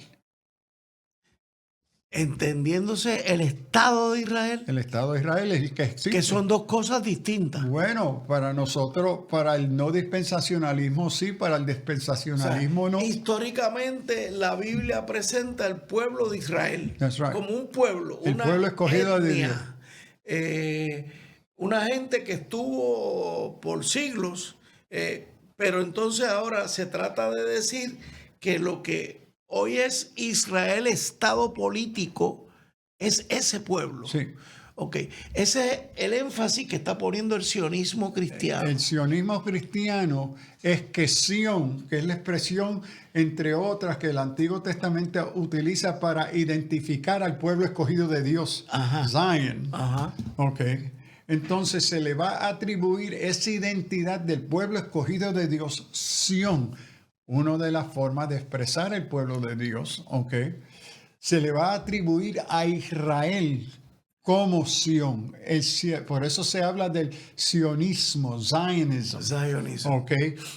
Entendiéndose el Estado de Israel, El Estado de Israel es el que existe. que son dos cosas distintas. Bueno, para nosotros, para el no dispensacionalismo sí, para el O sea, dispensacionalismo no. históricamente la Biblia presenta al pueblo de Israel That's right. como un pueblo, El una pueblo escogido de etnia, una gente que estuvo por siglos, pero entonces ahora se trata de decir que lo que hoy es Israel, Estado político, es ese pueblo. Sí. Ok, ese es el énfasis que está poniendo el sionismo cristiano. El sionismo cristiano es que Sion, que es la expresión, entre otras, que el Antiguo Testamento utiliza para identificar al pueblo escogido de Dios, Ajá. Zion. Ajá. Ok. Entonces se le va a atribuir esa identidad del pueblo escogido de Dios, Sion, una de las formas de expresar el pueblo de Dios, ok. Se le va a atribuir a Israel como Sion. Por eso se habla del sionismo, Zionism. Zionismo. Ok,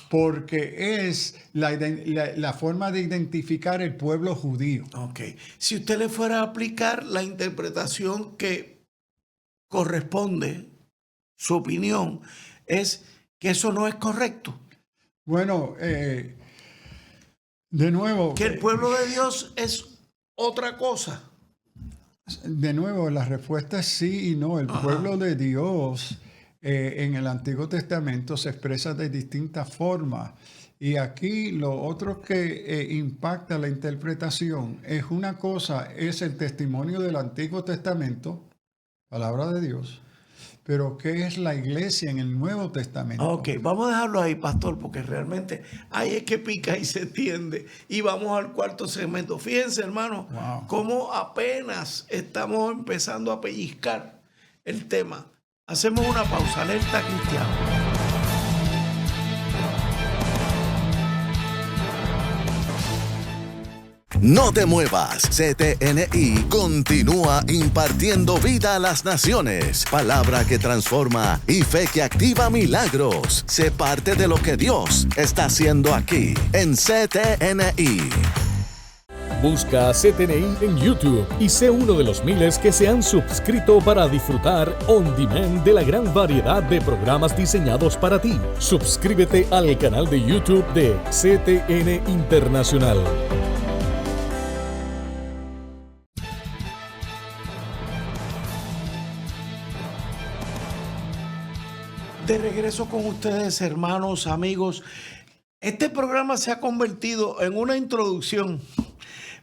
porque es la forma de identificar el pueblo judío. Ok. Si usted le fuera a aplicar la interpretación que corresponde, su opinión es que eso no es correcto. Bueno, de nuevo, Que el pueblo de Dios es otra cosa. la respuesta es sí y no. El pueblo de Dios en el Antiguo Testamento se expresa de distintas formas. Y aquí lo otro que impacta la interpretación es una cosa, es el testimonio del Antiguo Testamento, palabra de Dios, pero ¿qué es la iglesia en el Nuevo Testamento? Ok, vamos a dejarlo ahí, pastor, porque realmente ahí es que pica y se tiende. Y vamos al cuarto segmento. Fíjense, hermano, Wow. cómo apenas estamos empezando a pellizcar el tema. Hacemos una pausa, alerta cristiano. No te muevas, CTNI continúa impartiendo vida a las naciones, palabra que transforma y fe que activa milagros. Sé parte de lo que Dios está haciendo aquí en CTNI. Busca a CTNI en YouTube y sé uno de los miles que se han suscrito para disfrutar on demand de la gran variedad de programas diseñados para ti. Suscríbete al canal de YouTube de CTN Internacional. De regreso con ustedes, hermanos, amigos. Este programa se ha convertido en una introducción,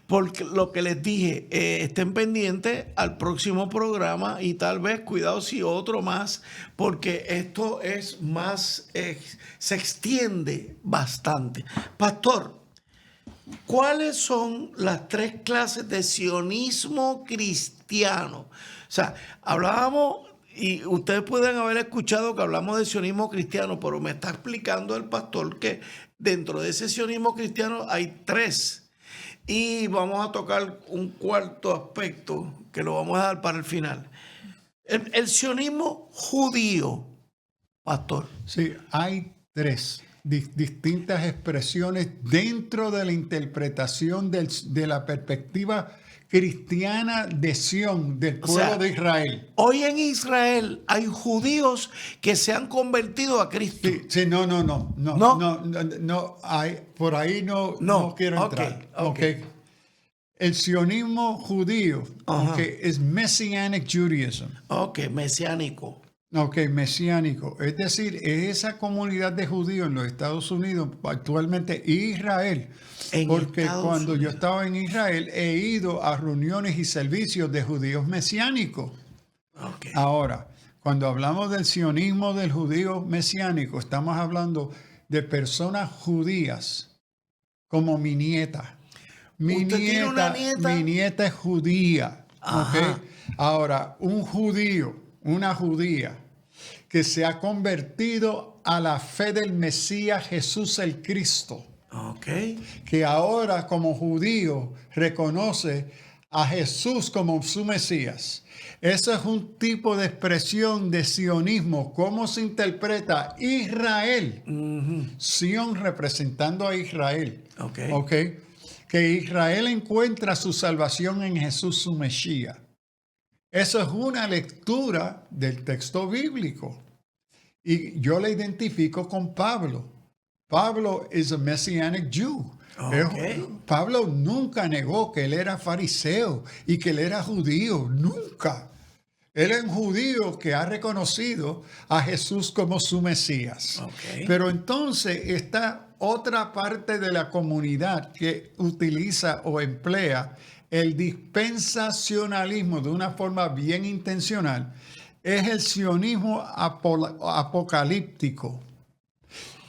porque lo que les dije, estén pendientes al próximo programa y tal vez, cuidado si otro más, porque esto es más, se extiende bastante. Pastor, ¿cuáles son las 3 clases de sionismo cristiano? O sea, hablábamos, y ustedes pueden haber escuchado que hablamos de sionismo cristiano, pero me está explicando el pastor que dentro de ese sionismo cristiano hay 3. Y vamos a tocar un cuarto aspecto que lo vamos a dar para el final. El sionismo judío, pastor. Sí, hay 3 distintas expresiones dentro de la interpretación de la perspectiva cristiana de Sión, del O pueblo sea, de Israel. Hoy en Israel hay judíos que se han convertido a Cristo. Sí, no, hay, por ahí no quiero ok, entrar. ok. Ok. El sionismo judío, Ajá. okay, es Messianic Judaism. Ok, mesiánico. Ok, mesiánico. Es decir, es esa comunidad de judíos en los Estados Unidos, actualmente Israel. En Porque Estados cuando yo Unidos. estaba en Israel he ido a reuniones y servicios de judíos mesiánicos. Ok. Ahora, cuando hablamos del sionismo del judío mesiánico, estamos hablando de personas judías, como mi nieta. ¿Usted tiene una nieta? Mi nieta es judía. Ajá. ¿Ok? Ahora, un judío, una judía, que se ha convertido a la fe del Mesías Jesús el Cristo, Ok. que ahora como judío reconoce a Jesús como su Mesías. Eso es un tipo de expresión de sionismo. ¿Cómo se interpreta Israel? Sion representando a Israel. Ok. ¿Ok? Que Israel encuentra su salvación en Jesús su Mesías. Eso es una lectura del texto bíblico. Y yo le identifico con Pablo. Pablo es a Messianic Jew. Ok. Pablo nunca negó que él era fariseo y que él era judío. Nunca. Él es un judío que ha reconocido a Jesús como su Mesías. Ok. Pero entonces está otra parte de la comunidad que utiliza o emplea el dispensacionalismo de una forma bien intencional. Es el sionismo apocalíptico.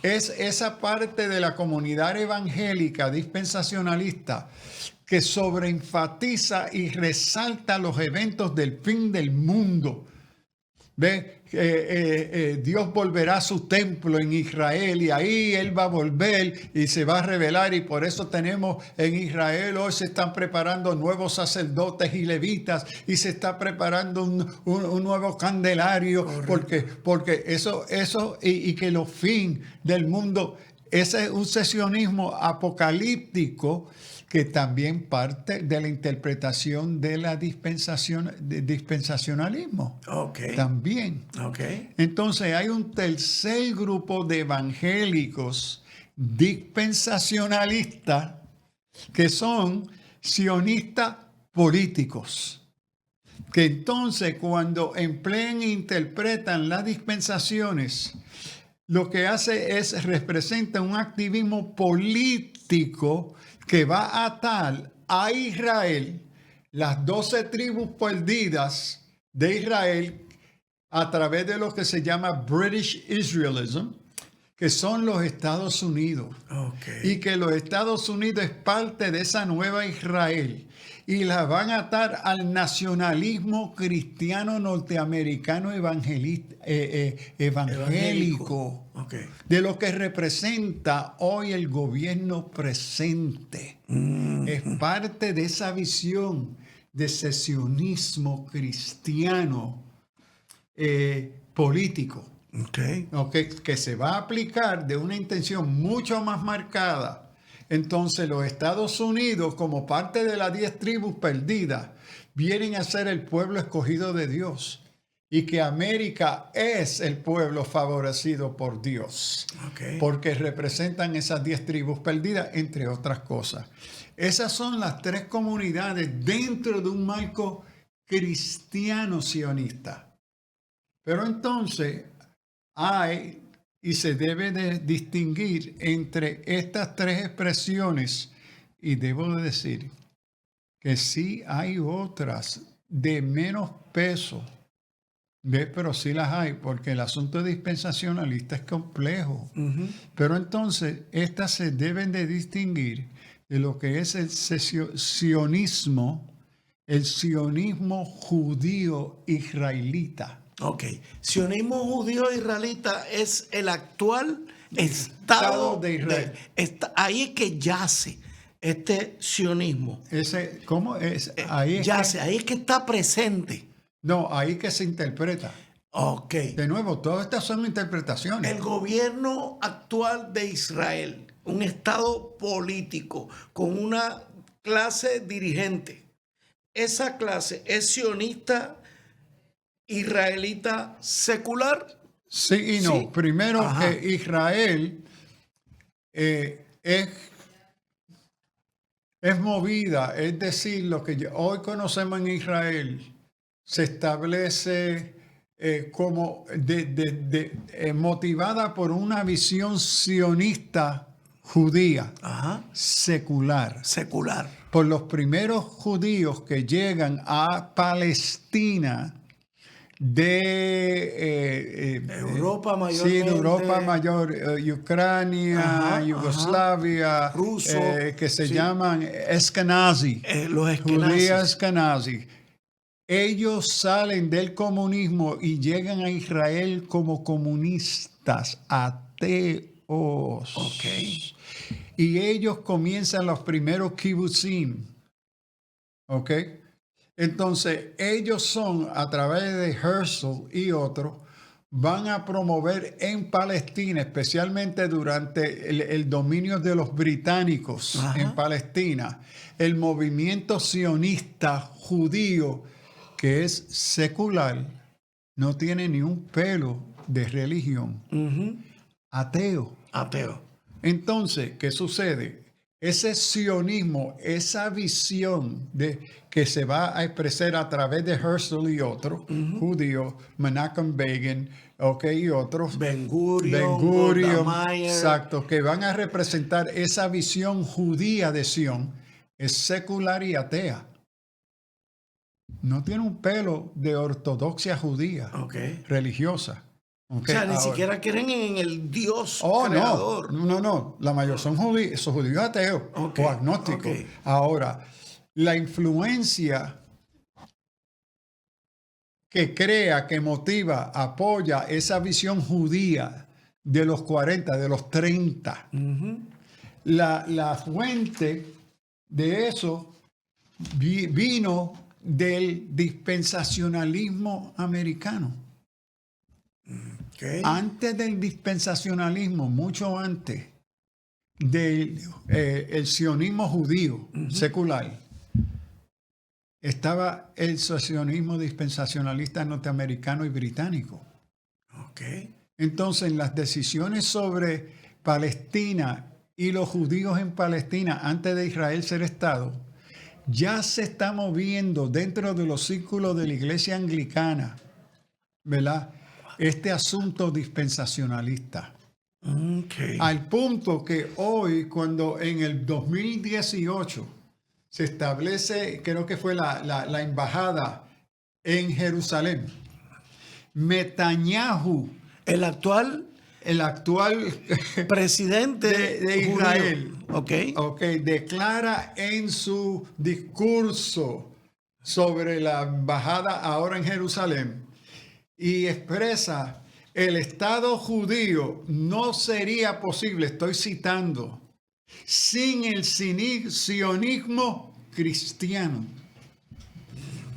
Es esa parte de la comunidad evangélica dispensacionalista que sobreenfatiza y resalta los eventos del fin del mundo. ¿Ve? Dios volverá a su templo en Israel y ahí Él va a volver y se va a revelar, y por eso tenemos en Israel hoy se están preparando nuevos sacerdotes y levitas y se está preparando un nuevo candelario porque eso y que los fin del mundo, ese es un sesionismo apocalíptico que también parte de la interpretación de la dispensacionalismo. Ok. También. Ok. Entonces hay un tercer grupo de evangélicos dispensacionalistas que son sionistas políticos, que entonces cuando emplean e interpretan las dispensaciones, lo que hace es representa un activismo político que va a atar a Israel, las 12 tribus perdidas de Israel, a través de lo que se llama British Israelism, que son los Estados Unidos. Y que los Estados Unidos es parte de esa nueva Israel. Y la van a atar al nacionalismo cristiano norteamericano evangélico. De lo que representa hoy el gobierno presente. Es parte de esa visión de secesionismo cristiano político. Que se va a aplicar de una intención mucho más marcada. Entonces los Estados Unidos, como parte de las 10 tribus perdidas, vienen a ser el pueblo escogido de Dios. Y que América es el pueblo favorecido por Dios. Porque representan esas 10 tribus perdidas, entre otras cosas. Esas son las 3 comunidades dentro de un marco cristiano sionista. Pero entonces hay y se debe de distinguir entre estas 3 expresiones, y debo de decir que sí hay otras de menos peso, pero sí las hay, porque el asunto dispensacionalista es complejo. Pero entonces estas se deben de distinguir de lo que es el sionismo judío israelita. Sionismo judío israelita es el actual Estado de Israel. Ahí es que yace este sionismo. ¿Cómo es? Ahí Ahí es que está presente. No, ahí que se interpreta. Ok. De nuevo, todas estas son interpretaciones. El gobierno actual de Israel, un estado político con una clase dirigente. Esa clase es sionista israelita secular. Sí y no. Sí. Primero Ajá. que Israel es movida, es decir, lo que hoy conocemos en Israel se establece como motivada por una visión sionista judía, secular. Por los primeros judíos que llegan a Palestina de Europa Sí, mayormente. de Europa mayor, Ucrania, Yugoslavia, Ruso, que se llaman Eskenazi, los judíos eskenazis. Eskenazi. Ellos salen del comunismo y llegan a Israel como comunistas, ateos. Y ellos comienzan los primeros kibbutzim. Entonces, ellos son, a través de Herzl y otros, van a promover en Palestina, especialmente durante el dominio de los británicos en Palestina, el movimiento sionista judío, que es secular, no tiene ni un pelo de religión, ateo. Entonces, ¿qué sucede? Ese sionismo, esa visión que se va a expresar a través de Herzl y otros judíos, Menachem Begin, y otros, Ben Gurion, Golda Meir. exacto, que van a representar esa visión judía de Sion, es secular y atea. No tiene un pelo de ortodoxia judía, religiosa. O sea, ni siquiera creen en el Dios Oh, creador. no. La mayoría son judíos ateos o agnósticos. Ahora, la influencia que crea, que motiva, apoya esa visión judía de los 40, de los 30. La fuente de eso vino del dispensacionalismo americano. Antes del dispensacionalismo, mucho antes del el sionismo judío secular, estaba el sionismo dispensacionalista norteamericano y británico. Entonces, las decisiones sobre Palestina y los judíos en Palestina antes de Israel ser Estado, ya se está moviendo dentro de los círculos de la iglesia anglicana, ¿verdad? Este asunto dispensacionalista. Al punto que hoy, cuando en el 2018 se establece, creo que fue la embajada en Jerusalén, Netanyahu, El actual el actual presidente de Israel, judío. Ok. declara en su discurso sobre la embajada ahora en Jerusalén y expresa: el Estado judío no sería posible, estoy citando, sin el sionismo cristiano.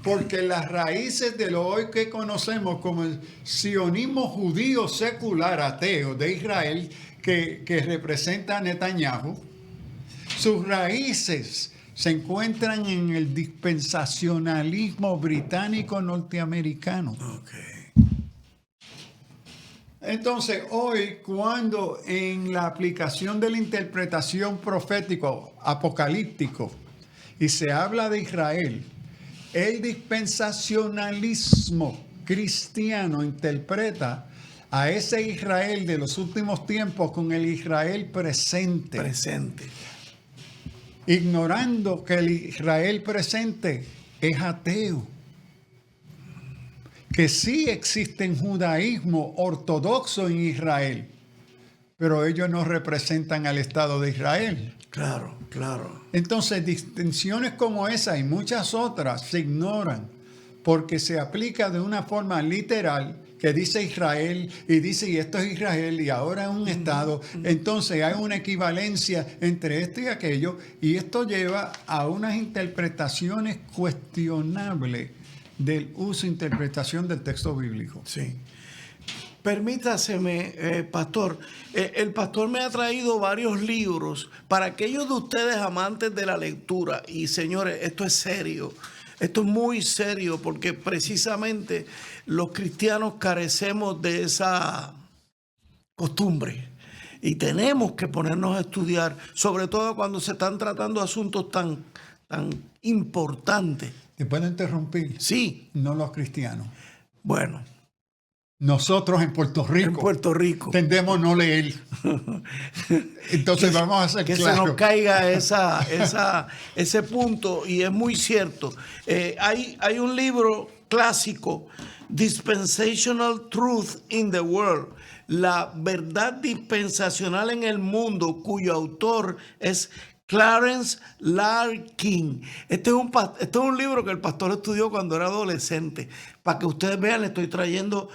Porque las raíces de lo hoy que conocemos como el sionismo judío secular ateo de Israel, que representa a Netanyahu, sus raíces se encuentran en el dispensacionalismo británico norteamericano. Entonces, hoy, cuando en la aplicación de la interpretación profético apocalíptico y se habla de Israel, el dispensacionalismo cristiano interpreta a ese Israel de los últimos tiempos con el Israel presente, ignorando que el Israel presente es ateo, que sí existe un judaísmo ortodoxo en Israel, pero ellos no representan al Estado de Israel. Claro, claro. Entonces, distinciones como esa y muchas otras se ignoran porque se aplica de una forma literal, que dice Israel y dice, y esto es Israel y ahora es un Estado. Entonces hay una equivalencia entre esto y aquello, y esto lleva a unas interpretaciones cuestionables del uso e interpretación del texto bíblico. Sí. Permítaseme, pastor. El pastor me ha traído varios libros para aquellos de ustedes amantes de la lectura. Y señores, esto es serio. Esto es muy serio porque precisamente los cristianos carecemos de esa costumbre. Y tenemos que ponernos a estudiar, sobre todo cuando se están tratando asuntos tan importantes. ¿Te puedo interrumpir? Sí. No los cristianos. Bueno. Nosotros en Puerto Rico tendemos no leer. Entonces vamos a hacer que claro. se nos caiga ese punto, y es muy cierto. Hay un libro clásico, Dispensational Truth in the World, la verdad dispensacional en el mundo, cuyo autor es Clarence Larkin. Este es un libro que el pastor estudió cuando era adolescente. Para que ustedes vean, le estoy trayendo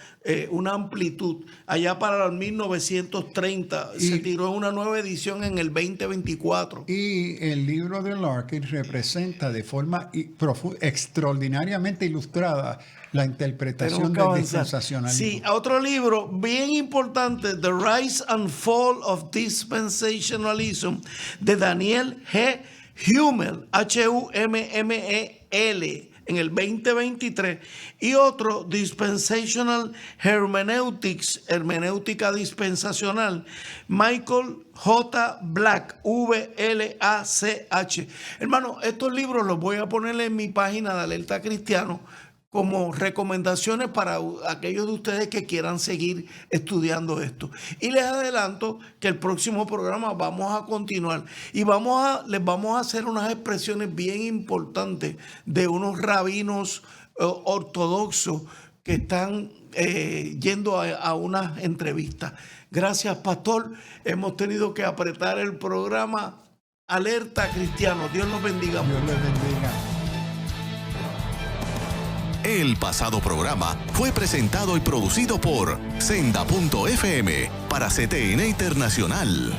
una amplitud. Allá para el 1930 se tiró una nueva edición en el 2024. Y el libro de Larkin representa de forma extraordinariamente ilustrada la interpretación del dispensacionalismo. Sí, otro libro bien importante, The Rise and Fall of Dispensationalism, de Daniel G. Hummel, Hummel, en el 2023, y otro, Dispensational Hermeneutics, hermenéutica dispensacional, Michael J. Black, V-L-A-C-H. Hermano, estos libros los voy a poner en mi página de Alerta Cristiano como recomendaciones para aquellos de ustedes que quieran seguir estudiando esto. Y les adelanto que el próximo programa vamos a continuar y les vamos a hacer unas expresiones bien importantes de unos rabinos ortodoxos que están yendo a unas entrevistas. Gracias, pastor. Hemos tenido que apretar el programa. Alerta Cristiano. Dios los bendiga. Dios les bendiga. El pasado programa fue presentado y producido por Senda.fm para CTN Internacional.